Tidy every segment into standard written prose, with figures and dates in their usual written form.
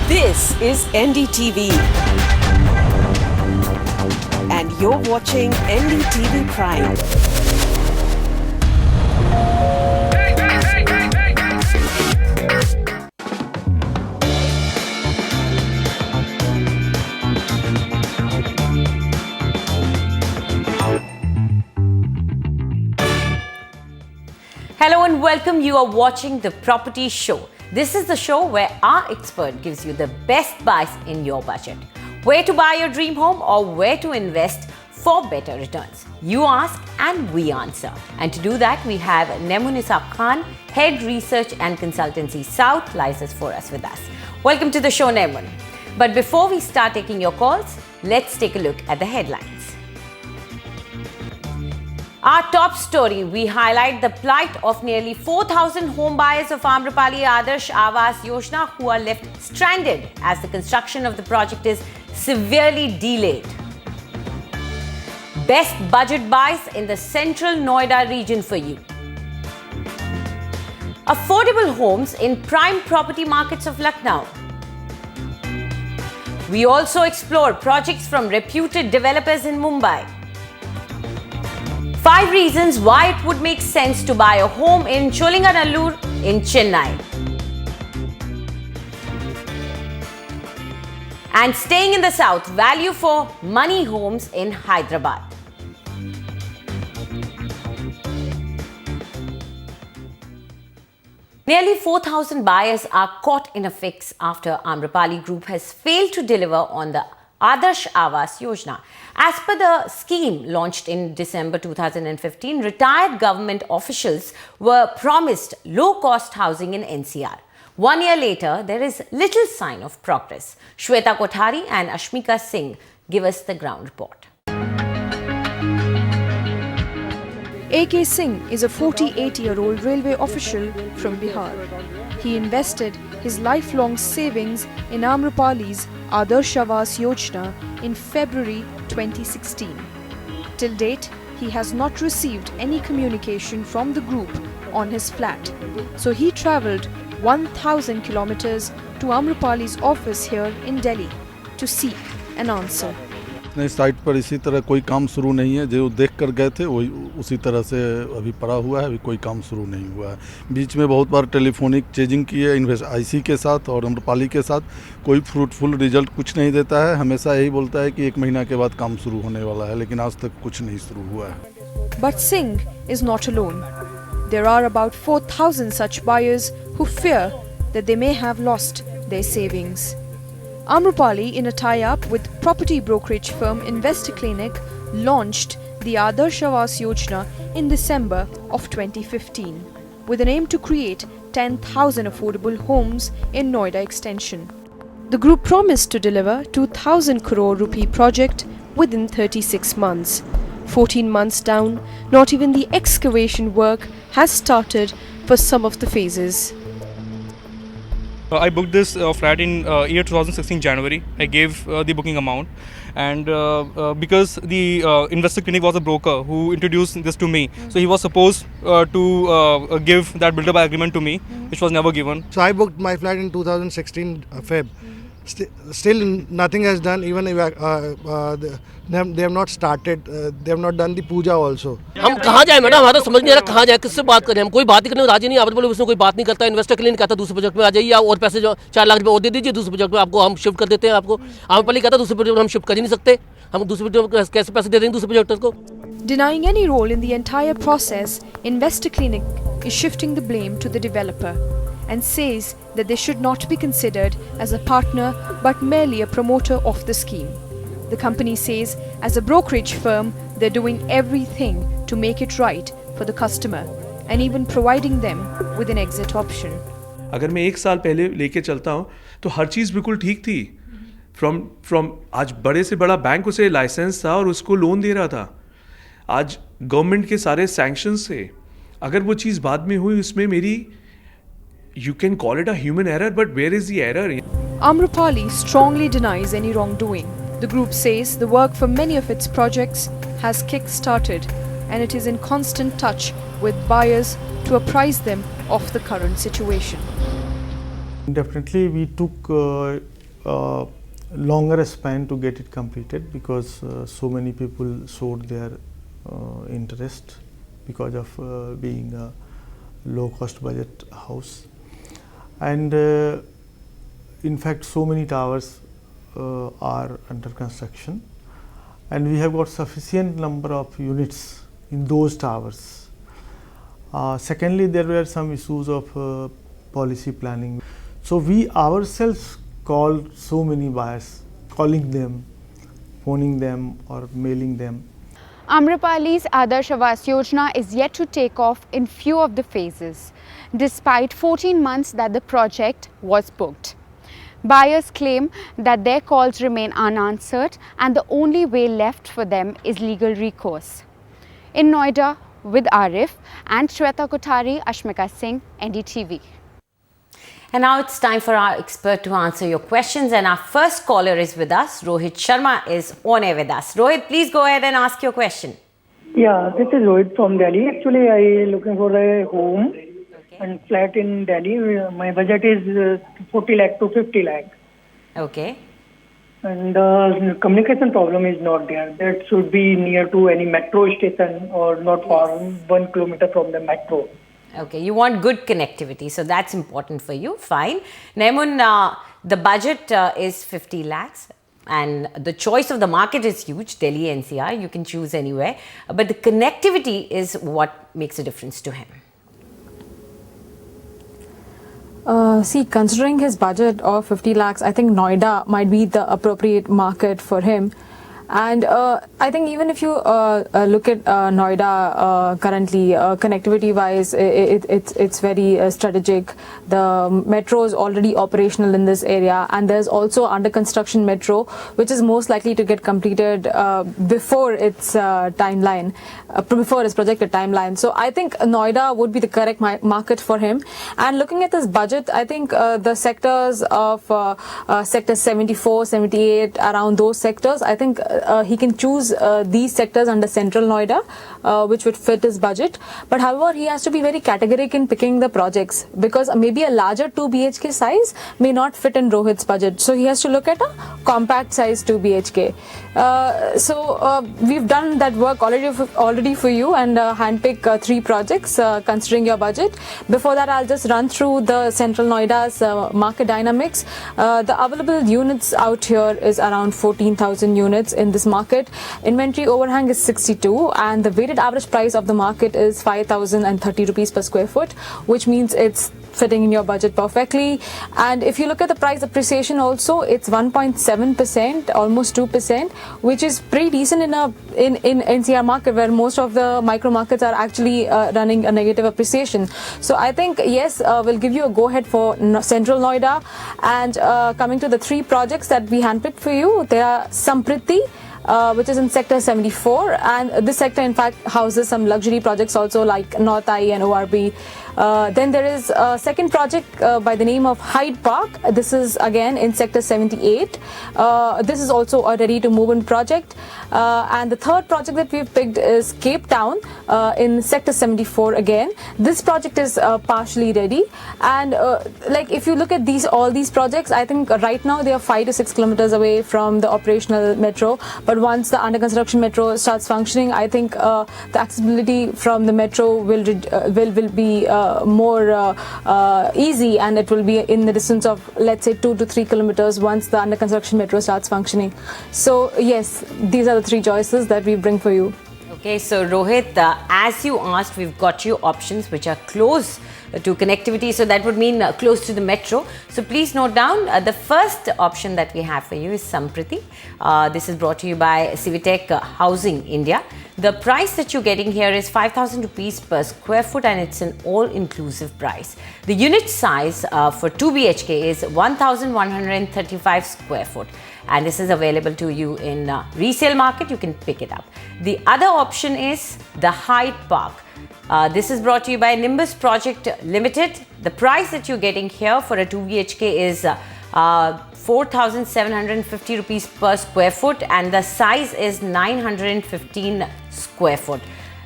This is NDTV. And you're watching NDTV Prime. Hello and welcome. You are watching The Property Show. This is the show where our expert gives you the best buys in your budget. Where to buy your dream home or where to invest for better returns. You ask and we answer. And to do that, we have Nemunisa Khan, Head Research and Consultancy South, lies for us with us. Welcome to the show, Nemun. But before we start taking your calls, let's take a look at the headlines. Our top story, we highlight the plight of nearly 4,000 home buyers of Amrapali Adarsh Awas Yojana who are left stranded as the construction of the project is severely delayed. Best budget buys in the central Noida region for you. Affordable homes in prime property markets of Lucknow. We also explore projects from reputed developers in Mumbai. 5 reasons why it would make sense to buy a home in Cholinganallur in Chennai. And staying in the south, value for money homes in Hyderabad. Nearly 4,000 buyers are caught in a fix after Amrapali Group has failed to deliver on the Adarsh Awas Yojana. As per the scheme launched in December 2015, retired government officials were promised low-cost housing in NCR. 1 year later, there is little sign of progress. Shweta Kothari and Ashmika Singh give us the ground report. A.K. Singh is a 48-year-old railway official from Bihar. He invested his lifelong savings in Amrapali's Adarsh Awas Yojana in February 2016. Till date, he has not received any communication from the group on his flat. So he travelled 1,000 kilometers to Amrapali's office here in Delhi to seek an answer. नहीं, site पर इसी तरह कोई काम शुरू नहीं है। जो देख कर गए थे वही उसी तरह से अभी पड़ा हुआ है। अभी कोई काम शुरू नहीं हुआ है। बीच में बहुत बार टेलीफोनिक चेजिंग की है इन्वेस्ट आईसी के साथ और अम्रपाली के साथ। कोई फ्रूटफुल रिजल्ट कुछ नहीं देता है। हमेशा यही बोलता है कि 1 महीना के बाद काम शुरू होने वाला है, लेकिन आज तक कुछ नहीं शुरू हुआ है। But Singh is not alone. There are about 4,000 such buyers who fear that they may have lost their savings. Amrapali, in a tie-up with property brokerage firm Investor Clinic, launched the Adarsh Awas Yojana in December of 2015 with an aim to create 10,000 affordable homes in Noida extension. The group promised to deliver 2,000 crore rupee project within 36 months. 14 months down, not even the excavation work has started for some of the phases. I booked this flat in year 2016 January. I gave the booking amount, and because the Investor Clinic was a broker who introduced this to me, so he was supposed to give that builder by agreement to me, which was never given. So I booked my flat in 2016 Feb. Still nothing has done. Even they have not started. They have not done the puja also. हम कहाँ जाए madam, हमारा समझ नहीं आ रहा कहाँ जाए, किससे बात करें। हम कोई बात ही करने को राजी नहीं। आप बोले उसमें कोई बात नहीं करता। इन्वेस्टर क्लिनिक कहता दूसरे प्रोजेक्ट में आ जाइए और पैसे जो 4 लाख रुपए और दे दीजिए, दूसरे प्रोजेक्ट में आपको हम शिफ्ट कर देते हैं। आपको आम्रपाली कहता दूसरे प्रोजेक्ट में हम शिफ्ट कर ही नहीं सकते। हम दूसरे प्रोजेक्ट में कैसे पैसे दे देंगे दूसरे प्रोजेक्टर को। Denying any role in the entire process, Investor Clinic is shifting the blame to the developer and says that they should not be considered as a partner but merely a promoter of the scheme. The company says as a brokerage firm, they're doing everything to make it right for the customer and even providing them with an exit option. अगर मैं 1 साल पहले लेके चलता हूँ तो हर चीज़ बिल्कुल ठीक थी। फ्रॉम आज बड़े से बड़ा बैंक उसे लाइसेंस था और उसको लोन दे रहा था। आज गवर्नमेंट के सारे सैंक्शंस थे। अगर वो चीज़ बाद में हुई उसमें मेरी You can call it a human error, but where is the error? Amrapali strongly denies any wrongdoing. The group says the work for many of its projects has kick-started and it is in constant touch with buyers to apprise them of the current situation. Definitely we took longer span to get it completed because so many people showed their interest because of being a low cost budget house, and in fact so many towers are under construction, and we have got sufficient number of units in those towers. Secondly, there were some issues of policy planning, so we ourselves called so many buyers, calling them, phoning them or mailing them. Amrapali's Adarsh Awas Yojana is yet to take off in few of the phases, despite 14 months that the project was booked. Buyers claim that their calls remain unanswered and the only way left for them is legal recourse. In Noida, with Arif and Shweta Kothari, Ashmika Singh, NDTV. And now it's time for our expert to answer your questions, and our first caller is with us. Rohit Sharma is on air with us. Rohit, please go ahead and ask your question. Yeah, this is Rohit from Delhi. Actually, I looking for a home and flat in Delhi. My budget is 40 lakh to 50 lakh. Okay. And communication problem is not there. That should be near to any metro station or not far, 1 kilometer from the metro. Okay, you want good connectivity, so that's important for you. Fine. Naimun, the budget is 50 lakhs and the choice of the market is huge, Delhi NCR, you can choose anywhere. But the connectivity is what makes a difference to him. See, considering his budget of 50 lakhs, I think Noida might be the appropriate market for him. And I think even if you look at Noida currently, connectivity wise, it's very strategic. The metro is already operational in this area, and there's also under construction metro, which is most likely to get completed before its timeline, before its projected timeline. So I think Noida would be the correct market for him. And looking at this budget, I think the sectors of sector 74, 78, around those sectors, I think he can choose these sectors under central Noida, which would fit his budget. But however, he has to be very categoric in picking the projects, because maybe a larger 2 BHK size may not fit in Rohit's budget. So he has to look at a compact size 2 BHK. So we've done that work already for you and handpick 3 projects considering your budget. Before that, I'll just run through the central Noida's market dynamics. The available units out here is around 14,000 units in this market. Inventory overhang is 62 and the weighted average price of the market is 5,030 rupees per square foot, which means it's fitting in your budget perfectly. And if you look at the price appreciation also, it's 1.7%, almost 2%, which is pretty decent in NCR market, where most of the micro markets are actually running a negative appreciation. So I think yes, we'll give you a go ahead for central Noida. And coming to the 3 projects that we handpicked for you, there are Sampriti, which is in sector 74, and this sector in fact houses some luxury projects also like North I and ORB. Then there is a second project by the name of Hyde Park. This is again in sector 78. This is also a ready to move in project. And the third project that we've picked is Cape Town in sector 74 again. This project is partially ready, and like if you look at all these projects, I think right now they are 5 to 6 kilometers away from the operational metro, but once the under construction metro starts functioning, I think the accessibility from the metro will be more easy, and it will be in the distance of, let's say, 2 to 3 kilometers once the under construction metro starts functioning. So yes, these are the 3 choices that we bring for you. Okay, so Rohit, as you asked, we've got you options which are close to connectivity, so that would mean close to the metro. So please note down, the first option that we have for you is Sampriti. This is brought to you by Civitech Housing India. The price that you're getting here is 5,000 rupees per square foot, and it's an all-inclusive price. The unit size for 2 BHK is 1,135 square foot, and this is available to you in resale market. You can pick it up. The other option is the Hyde Park. This is brought to you by Nimbus Project Limited. The price that you're getting here for a 2 BHK is 4,750 rupees per square foot, and the size is 915 square foot.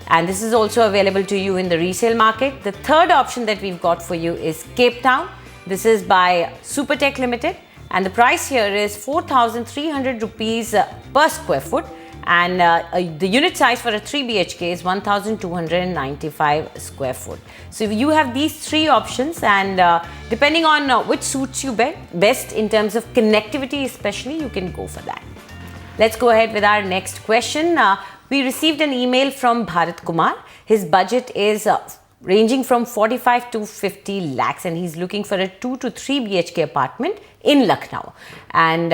And this is also available to you in the resale market. The third option that we've got for you is Cape Town. This is by Supertech Limited. and the price here is 4,300 rupees per square foot, and the unit size for a 3 BHK is 1,295 square foot. So you have these three options, and depending on which suits you best in terms of connectivity especially, you can go for that. Let's go ahead with our next question. We received an email from Bharat Kumar. His budget is ranging from 45 to 50 lakhs, and he's looking for a 2 to 3 BHK apartment in Lucknow. And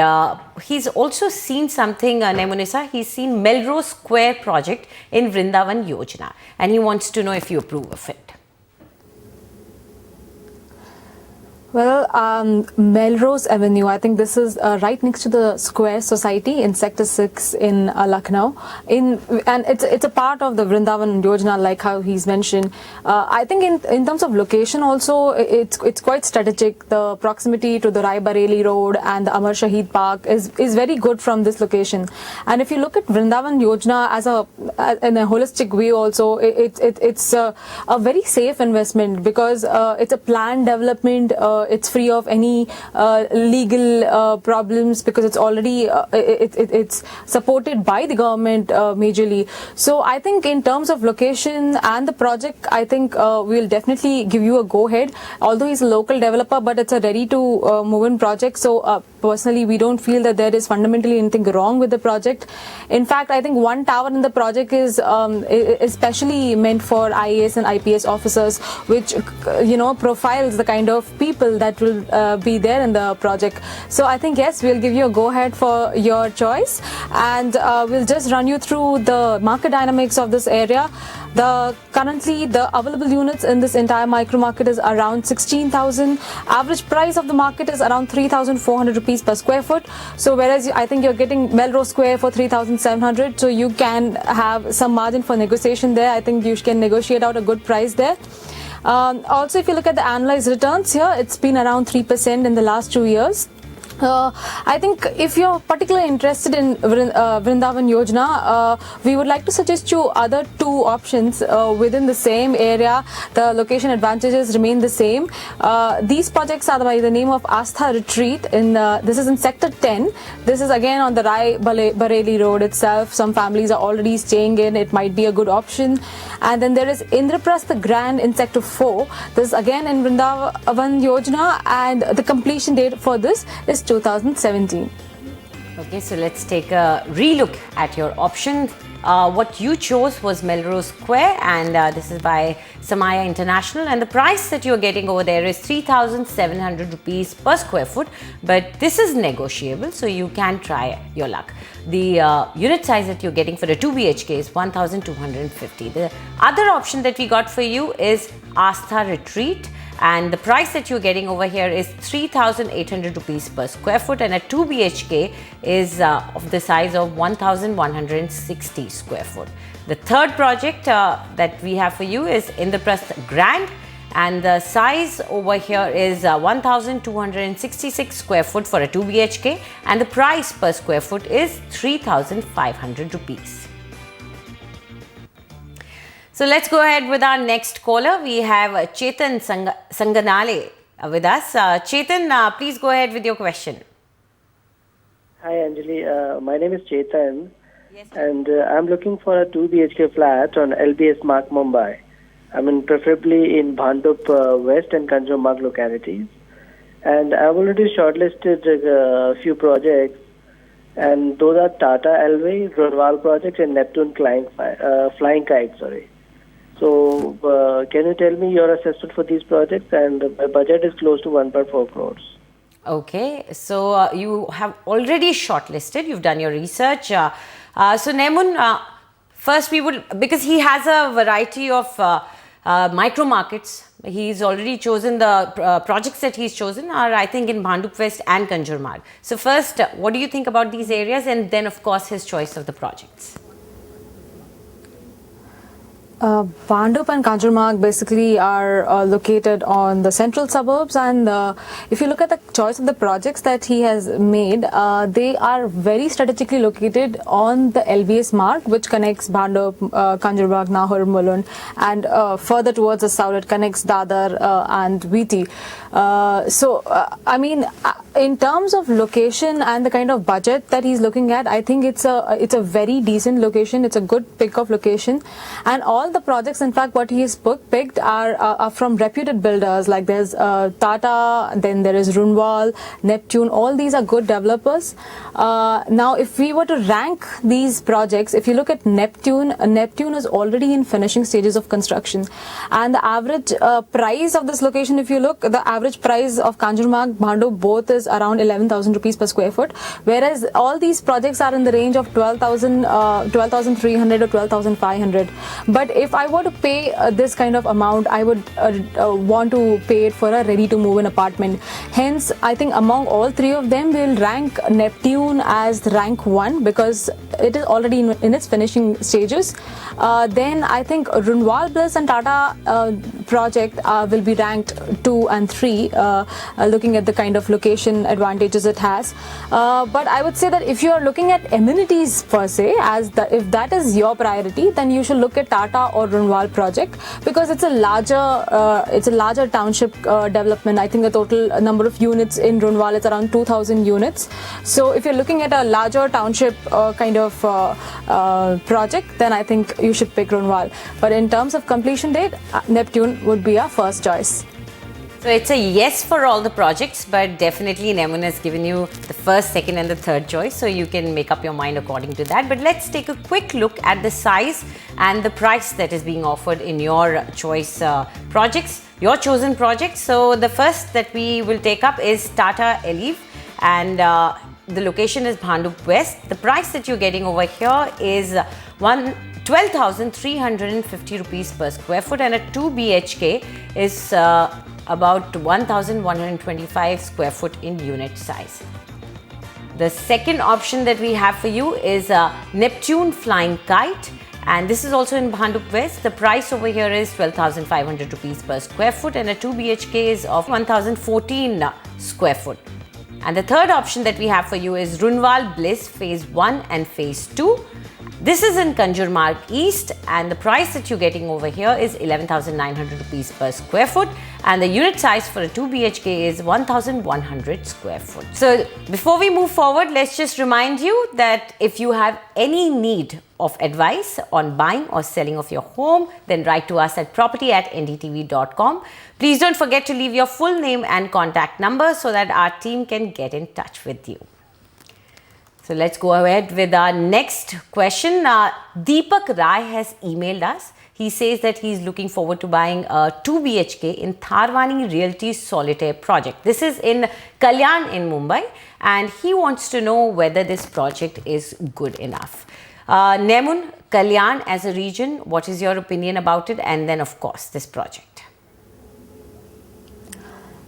he's also seen something, Nemunisa, he's seen Melrose Square project in Vrindavan Yojana, and he wants to know if you approve of it. Well, Melrose Avenue, I think this is right next to the Square Society in Sector 6 in Lucknow. And it's a part of the Vrindavan Yojana, like how he's mentioned. I think in terms of location also, it's quite strategic. The proximity to the Rai Bareli Road and the Amar Shahid Park is very good from this location. And if you look at Vrindavan Yojana in a holistic way also, it's a very safe investment, because it's a planned development. It's free of any legal problems, because it's already it's supported by the government majorly. So I think in terms of location and the project, I think we'll definitely give you a go ahead. Although he's a local developer, but it's a ready to move in project. So personally, we don't feel that there is fundamentally anything wrong with the project. In fact, I think one tower in the project is especially meant for IAS and IPS officers, which profiles the kind of people that will be there in the project. So I think yes, we'll give you a go ahead for your choice, and we'll just run you through the market dynamics of this area. Currently the available units in this entire micro market is around 16,000. Average price of the market is around 3,400 rupees per square foot. So whereas I think you're getting Melrose Square for 3,700, so you can have some margin for negotiation there. I think you can negotiate out a good price there. Also, if you look at the annualized returns here, it's been around 3% in the last 2 years. I think if you're particularly interested in Vrindavan Yojana, we would like to suggest you other two options within the same area. The location advantages remain the same. These projects are by the name of Astha Retreat. This is in Sector 10. This is again on the Rai Bareli Road itself. Some families are already staying in. It might be a good option. And then there is Indraprastha Grand in Sector 4. This is again in Vrindavan Yojana, and the completion date for this is 2017. Okay, so let's take a relook at your option. What you chose was Melrose Square, and this is by Samaya International, and the price that you're getting over there is 3,700 rupees per square foot, but this is negotiable, so you can try your luck. The unit size that you're getting for a 2 BHK is 1,250. The other option that we got for you is Astha Retreat, and the price that you're getting over here is 3,800 rupees per square foot, and a 2 BHK is of the size of 1,160 square foot. The third project that we have for you is Indraprastha Grand, and the size over here is 1,266 square foot for a 2 BHK, and the price per square foot is 3,500 rupees. So let's go ahead with our next caller. We have Chetan Sanganale with us. Chetan, please go ahead with your question. Hi Anjali, my name is Chetan, and I'm looking for a 2 BHK flat on LBS Mark, Mumbai. I mean preferably in Bhandup West and Kanjur Marg localities. And I've already shortlisted a few projects, and those are Tata Elway, Rodwal project and Neptune Flying Kite, sorry. So can you tell me your assessment for these projects? And my budget is close to 1.4 crores. Okay, so you have already shortlisted, you've done your research. So Nemun, first we would, because he has a variety of micro markets, he's already chosen the projects that he's chosen are I think in Bhandup West and Kanjur Marg. So first, what do you think about these areas, and then of course his choice of the projects? Bhandup and Kanjurmarg basically are located on the central suburbs, and if you look at the choice of the projects that he has made, they are very strategically located on the LBS mark, which connects Bhandup, Kanjurmarg, Nahur, Mulund, and further towards the south it connects Dadar and VT. I mean, in terms of location and the kind of budget that he's looking at, I think it's a very decent location. It's a good pick of location, and all the projects, in fact, what he has picked are from reputed builders. Like there's Tata, then there is Runwal, Neptune. All these are good developers. Now, if we were to rank these projects, if you look at Neptune is already in finishing stages of construction, and the average price of this location, if you look, the average price of Kanjurmarg, Bhandup, both is around 11,000 rupees per square foot, whereas all these projects are in the range of 12,300 or 12,500. But if I were to pay this kind of amount, I would want to pay it for a ready-to-move-in apartment. Hence, I think among all three of them, we'll rank Neptune as rank 1 because it is already in its finishing stages. Then I think Runwal Bliss and Tata project will be ranked 2 and 3, looking at the kind of location advantages it has. But I would say that if you are looking at amenities per se, if that is your priority, then you should look at Tata or Runwal project because it's a larger township development. I think the total number of units in Runwal is around 2,000 units. So if you're looking at a larger township kind of project, then I think you should pick Runwal. But in terms of completion date, Neptune would be our first choice. So it's a yes for all the projects, but definitely Nemun has given you the first, second and the third choice, so you can make up your mind according to that. But let's take a quick look at the size and the price that is being offered in your choice projects, your chosen projects. So the first that we will take up is Tata Eleve, and the location is Bhandup West. The price that you're getting over here is 12,350 rupees per square foot, and a 2 BHK is about 1,125 square foot in unit size. The second option that we have for you is Neptune Flying Kite, and this is also in Bhandup West. The price over here is 12,500 rupees per square foot, and a 2 BHK is of 1,014 square foot. And the third option that we have for you is Runwal Bliss Phase 1 and Phase 2. This is in Kanjurmarg East, and the price that you're getting over here is 11,900 rupees per square foot, and the unit size for a 2 BHK is 1,100 square foot. So before we move forward, let's just remind you that if you have any need of advice on buying or selling of your home, then write to us at property@ndtv.com. Please don't forget to leave your full name and contact number so that our team can get in touch with you. So let's go ahead with our next question. Deepak Rai has emailed us. He says that he's looking forward to buying a 2 BHK in Tharwani Realty Solitaire project. This is in Kalyan in Mumbai, and he wants to know whether this project is good enough. Nemun, Kalyan as a region, what is your opinion about it? And then of course this project.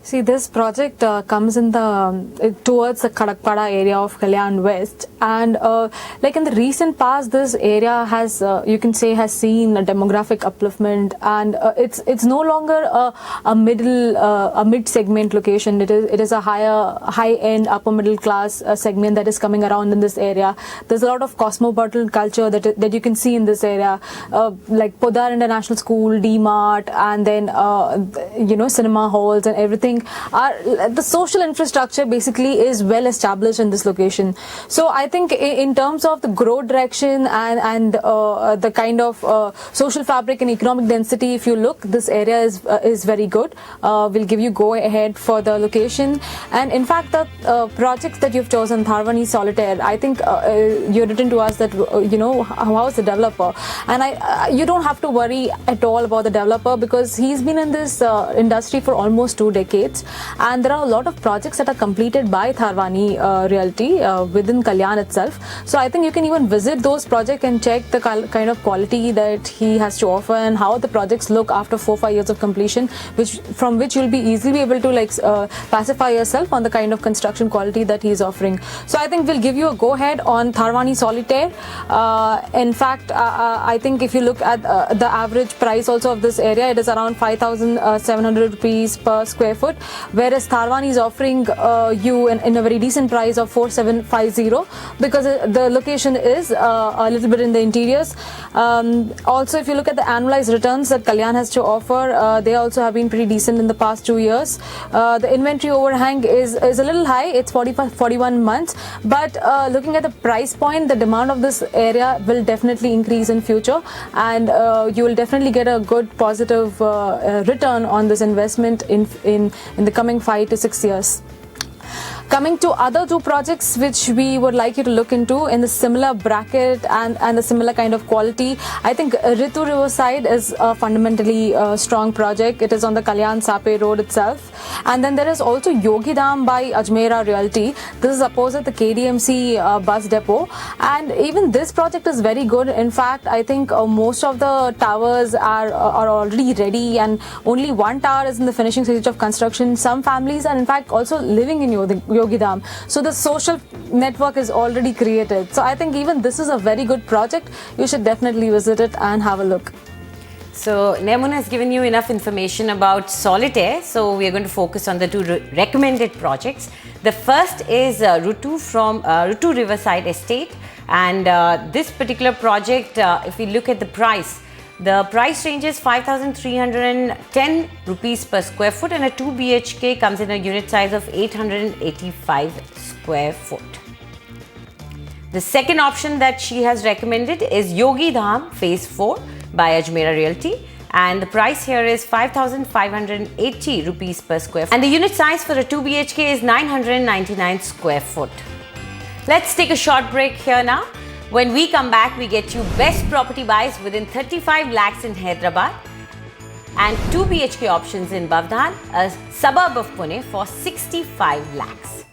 See, this project comes in towards the Kadakpada area of Kalyan West, and like in the recent past, this area has, you can say, has seen a demographic upliftment, and it's no longer a mid-segment location. It is a high-end, upper middle class segment that is coming around in this area. There's a lot of cosmopolitan culture that you can see in this area, like Podar International School, D-Mart, and then cinema halls and everything. The social infrastructure basically is well established in this location. So I think in terms of the growth direction and the kind of social fabric and economic density, if you look, this area is very good. We'll give you go ahead for the location. And in fact, the projects that you've chosen, Tharwani Solitaire, I think you've written to us that how is the developer, and you don't have to worry at all about the developer because he's been in this industry for almost 2 decades. decades. And there are a lot of projects that are completed by Tharwani Realty within Kalyan itself. So I think you can even visit those projects and check the kind of quality that he has to offer and how the projects look after 4-5 years of completion, from which you'll be easily able to pacify yourself on the kind of construction quality that he's offering. So I think we'll give you a go ahead on Tharwani Solitaire. In fact, I think if you look at the average price also of this area, it is around 5,700 rupees per square foot, whereas Tharwani is offering you in a very decent price of 4,750, because the location is a little bit in the interiors. Also, if you look at the annualized returns that Kalyan has to offer, they also have been pretty decent in the past 2 years. The inventory overhang is a little high, it's 41 months, but looking at the price point, the demand of this area will definitely increase in future, and you will definitely get a good positive return on this investment in the coming 5 to 6 years. Coming to other two projects which we would like you to look into in the similar bracket and the similar kind of quality, I think Ritu Riverside is a fundamentally strong project. It is on the Kalyan Sape road itself. And then there is also Yogi Dham by Ajmera Realty. This is opposite the KDMC bus depot. And even this project is very good. In fact, I think most of the towers are already ready, and only one tower is in the finishing stage of construction. Some families are in fact also living in Yogi Dham. So the social network is already created. So I think even this is a very good project. You should definitely visit it and have a look. So Nemun has given you enough information about Solitaire. So we are going to focus on the two recommended projects. The first is Rutu from Rutu Riverside Estate. And this particular project, if we look at the price range is 5,310 rupees per square foot, and a 2 BHK comes in a unit size of 885 square foot. The second option that she has recommended is Yogi Dham Phase 4 by Ajmera Realty, and the price here is 5,580 rupees per square foot, and the unit size for a 2 BHK is 999 square foot. Let's take a short break here now. When we come back, we get you best property buys within 35 lakhs in Hyderabad and 2 BHK options in Bavdhan, a suburb of Pune, for 65 lakhs.